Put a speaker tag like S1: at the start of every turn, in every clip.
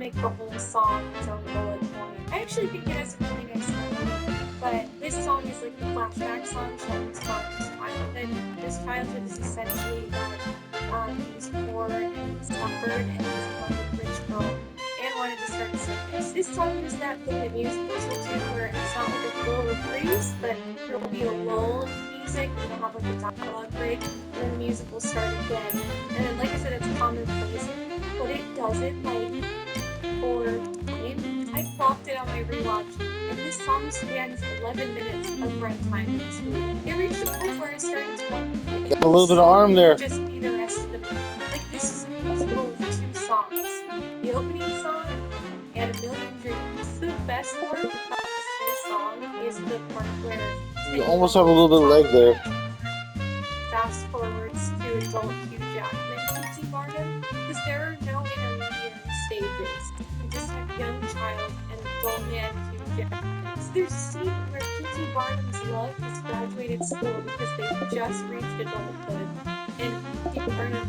S1: make the whole song its own bullet point. I actually think it has a really nice melody, but this song is like the flashback song showing Spark's childhood. His childhood is essentially that he's poor and suffered and he's in love with a rich girl and wanted to start a circus. This song is that thing that musicals will do where it's not like a full reprise, but there will be a lull in the music and they'll have like a dialogue break and then the music will start again. And then, like I said, it's commonplace, but it doesn't like for time. I clocked it on my rewatch, and this song spans 11 minutes of runtime in this movie. It reached a point where I started to wonder,
S2: Got a little bit of arm there.
S1: just be the rest of the movie. Like this is a musical with two songs, the opening song and A Million Dreams. The best part about this whole song is the part where
S2: You almost have a little bit of leg there.
S1: fast forwards to adult Hugh Jackman and P.T. Barnum, because there are no intermediate stages. You just have young child and adult man Hugh Jackman. So there's a scene where P.T. Barnum's love has graduated school because they've just reached adulthood, and P.T. Barnum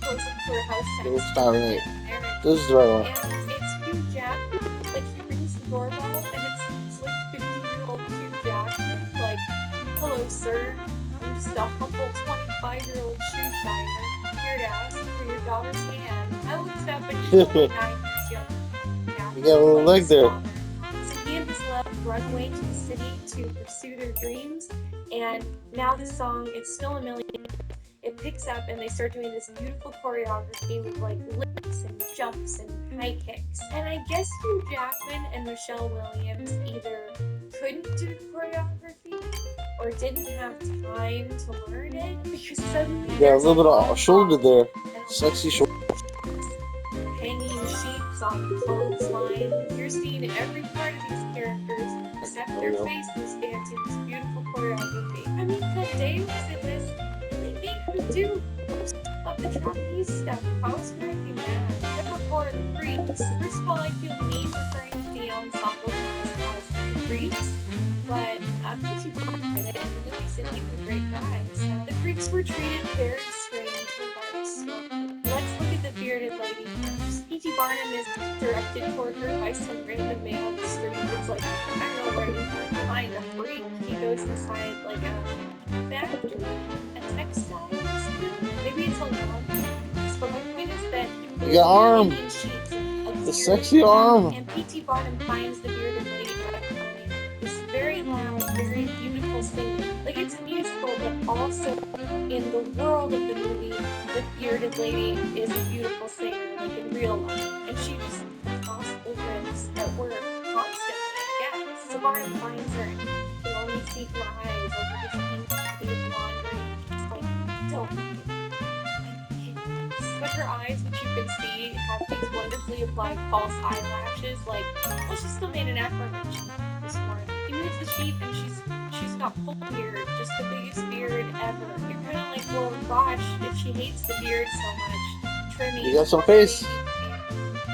S1: goes up to her house and
S2: It's not right.
S1: marriage.
S2: This is the right one.
S1: And it's Hugh Jackman, like he rings the doorbell, and it's like 50-year-old Hugh Jackman, like, hello sir, I'm just a humble 25-year-old shoe shiner, here to ask for your daughter's hand. I looked up and he's only 9 years young.
S2: You got a little leg there.
S1: So he and his love run away to the city to pursue their dreams, and now the song, It's Still a Million, it picks up and they start doing this beautiful choreography with like lips and jumps and high kicks. And I guess Hugh Jackman and Michelle Williams either couldn't do the choreography or didn't have time to learn it, because suddenly
S2: You got a little bit of shoulder there. Sexy shoulder.
S1: hanging sheets on the clothesline. You're seeing every part of these characters except their faces dancing this beautiful choreography. I mean, that day was in this, and they make her do most of the trapeze stuff. I was really mad. Number 4, the Freaks. First of all, I feel mean referring to the ensemble as the Freaks, but P.T. Barnum did it, and really simply were great guys. The Freaks were treated very strangely by the smoke. Let's look at the bearded lady first. P.T. Barnum is directed toward her by some random man on the street that's like, I don't know where you find a freak. He goes inside like a factory, a textile factory. Maybe it's a laundry. But my point is that
S2: You got arm. The sexy arm.
S1: and P.T. Barnum finds the bearded lady this very loud, very beautiful singing. Like it's a musical, but also in the world of the movie, the bearded lady is a beautiful singer, like in real life. And she just across the ribs at work constantly, I guess. So Barnum finds her and you can only see her eyes over this pink sea of laundry. It's like, don't. But her eyes, which you can see, have these wonderfully applied false eyelashes. Like, well, she still made an affirmation this morning. He moves the sheet and she's got full beard, just the biggest beard ever. You're kind of like, well, gosh, if she hates the beard so much, trimming.
S2: You got some face.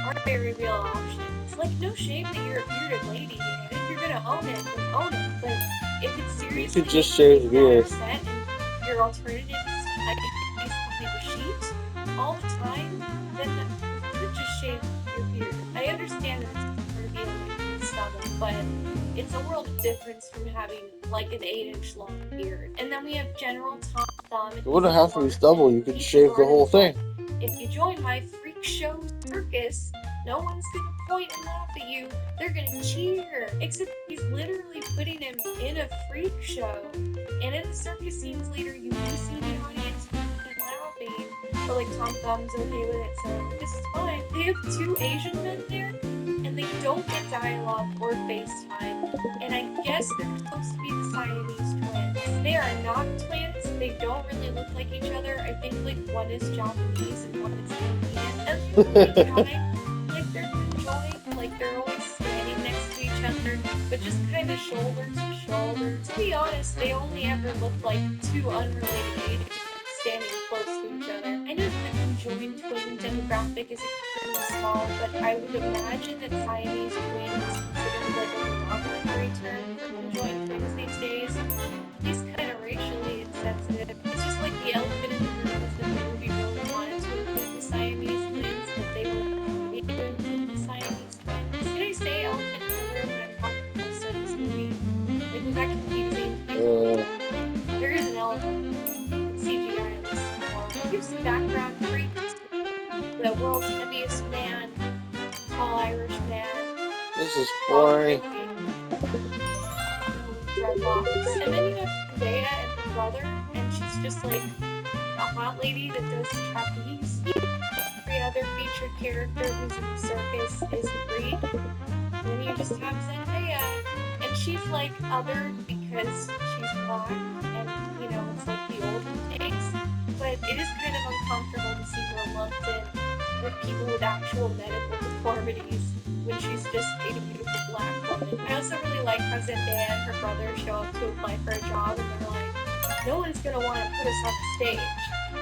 S1: Are very real options. Like, no shame that you're a bearded lady. And if you're gonna own it, then own it. But if it's seriously,
S2: You could just shave the beard.
S1: upset and your alternative is to hide your face behind a sheet all the time, then you could just shave your beard. I understand that it's for being stubble, but it's a world of difference from having like an 8-inch long beard. And then we have General Tom Thumb.
S2: It wouldn't have to be stubble. You could shave the whole thing.
S1: If you join my freak show circus, no one's gonna point and laugh at you. They're gonna cheer. Except he's literally putting him in a freak show. And in the circus scenes later, you do see the audience laughing. But like Tom Thumb's okay with it, so this is fine. They have 2 Asian men there, and they don't get dialogue or FaceTime. And I guess they're supposed to be the Siamese twins. They are not twins. They don't really look like each other. I think like one is Japanese and one is Indian. And at the same time, like they're conjoined, like they're always standing next to each other, but just kind of shoulder to shoulder. To be honest, they only ever look like 2 unrelated Asians standing close to each other. I know the conjoined twin demographic is extremely small, but I would imagine that Siamese twins is considered like a derogatory term for conjoined twins these days. He's kind of racially insensitive. It's just like the elephant in the room is that the movie really wanted to include the Siamese twins, but they were able to include the Siamese that confusing? There is an element in CGI in this more. Give some background freaks. The world's heaviest man, tall Irish man.
S2: This is boring.
S1: Dreadlocks. And then you have Zendaya and her brother, and she's just like a hot lady that does trapeze. Every other featured character who's in the circus is Brie. And then you just have Zendaya, and she's like other because she's black, and you know it's like the olden days. But it is kind of uncomfortable to see her lumped in with people with actual medical deformities when she's just a beautiful black woman. I also really like how Zendaya and her brother show up to apply for a job, and they're like, no one's gonna want to put us on stage.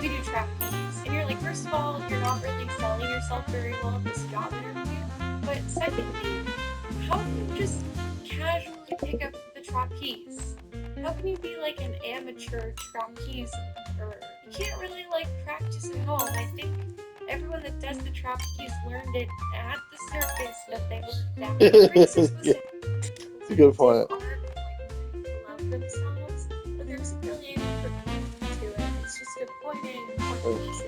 S1: We do trapeze. And you're like, first of all, you're not really selling yourself very well at this job interview. But secondly, how can you just casually pick up the trapeze? How can you be like an amateur trapeze? Or you can't really like practice at home. I think everyone that does the trapeze learned it at the circus that they worked at. The princess was
S2: a good point.
S1: Love themselves, but there's really anything to it. It's just a pointing situation.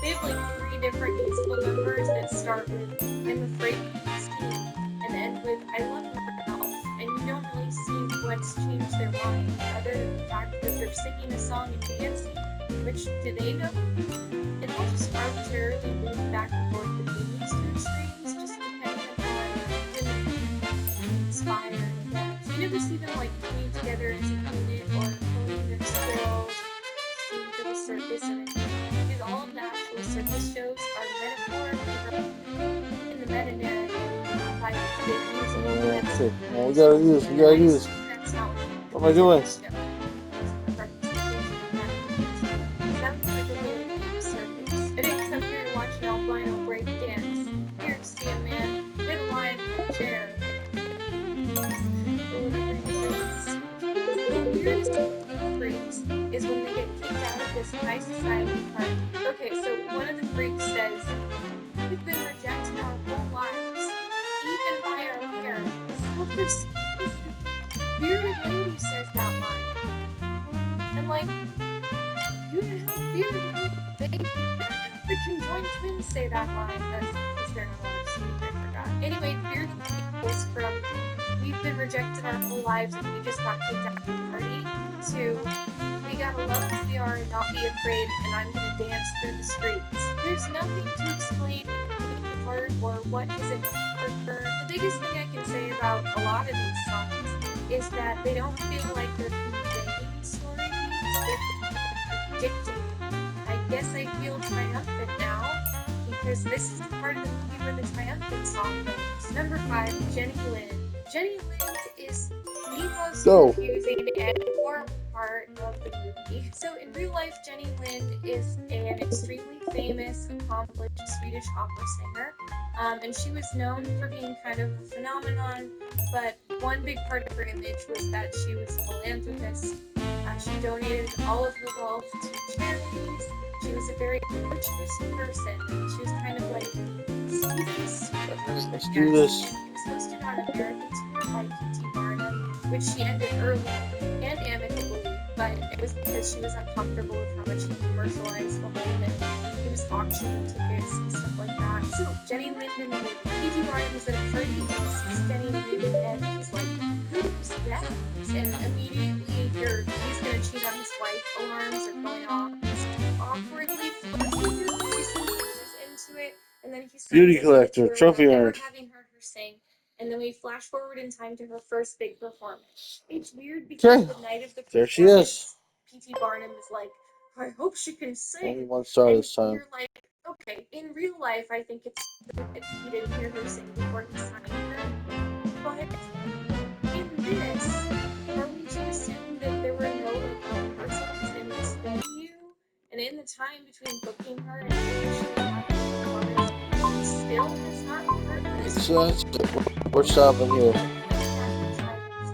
S1: They have like 3 different musical numbers that start with "I'm Afraid of Christine" and end with "I Love Myself," and you don't really see what's changed their mind other than the fact that they're singing a song and dancing. Which do they know? And they'll just arbitrarily move back and forth between these 2 extremes, just depending upon really inspired. So you never see them like coming together as a unit or honing their skills, seeing for the circus and everything. Because all of the actual circus shows are metaphorically in the meta narrative by the musical
S2: Okay, well, we gotta use.
S1: That's not
S2: What am I doing?
S1: I didn't come here to watch an albino break dance. Here to see a man get alive in a chair. The weirdest freaks is when they get kicked out of this high society party. Okay, so one of the freaks says, we've been rejected our whole lives, even by our parents. Well, this bearded lady says that line. And like, you have bearded lady. The conjoined twins say that line. That's they're not allowed to speak, I forgot. Anyway, bearded lady goes from we've been rejected our whole lives and we just got kicked out of the party to we gotta love who we are and not be afraid and I'm gonna dance through the streets. There's nothing to explain the part or what isn't for. The biggest thing I can say about a lot of these songs is that they don't feel like they're conveying stories, they're predicting. I guess I feel triumphant now because this is the part of the movie where the triumphant song goes. Number 5, Jenny Lind. Jenny Lind is the most confusing and horrible part of the movie. So in real life, Jenny Lind is an extremely famous, accomplished Swedish opera singer. And she was known for being kind of a phenomenon, but one big part of her image was that she was a philanthropist. She donated all of her wealth to charities. She was a very virtuous person. She was kind of like,
S2: let's do this.
S1: She was hosted on American tour by P.T. Barnum, which she ended early and amicably, but it was because she was uncomfortable with how much he commercialized the whole thing. He was auctioning tickets and stuff like that. So Jenny Lind and P.T. Barnum was at a party and he sees Jenny Lind and he's like, who's that? And immediately he's gonna cheat on his wife. Alarms are going off. He's awkwardly flirting with her. She seems like she's into it. And then he
S2: Beauty collector, trophy earned.
S1: Having heard her sing. And then we flash forward in time to her first big performance. It's weird because the night of the performance,
S2: there she is.
S1: P.T. Barnum is like, I hope she can sing.
S2: Only 1 star this time.
S1: You're like, okay, in real life, I think it's stupid he didn't hear her sing before he signed her. But in this, are we to assume that there were no persons in this venue? And in the time between booking her and actually having the performance, he still has not heard this.
S2: We're stopping here.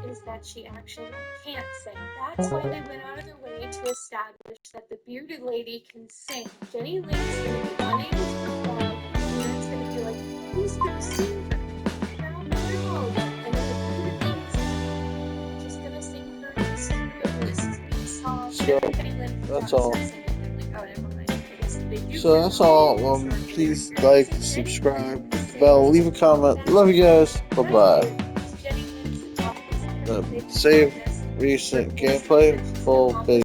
S1: Is that she actually can't sing. That's why they went out of their way to establish that the bearded lady can sing. Jenny Lind is going to be unable to perform, and then it's going to be like, who's going to sing her? I don't know. And then the bearded lady's just going to sing
S2: go. That's all. So that's all. Please like, subscribe, bell, leave a comment. Love you guys. Bye bye. Save recent gameplay full.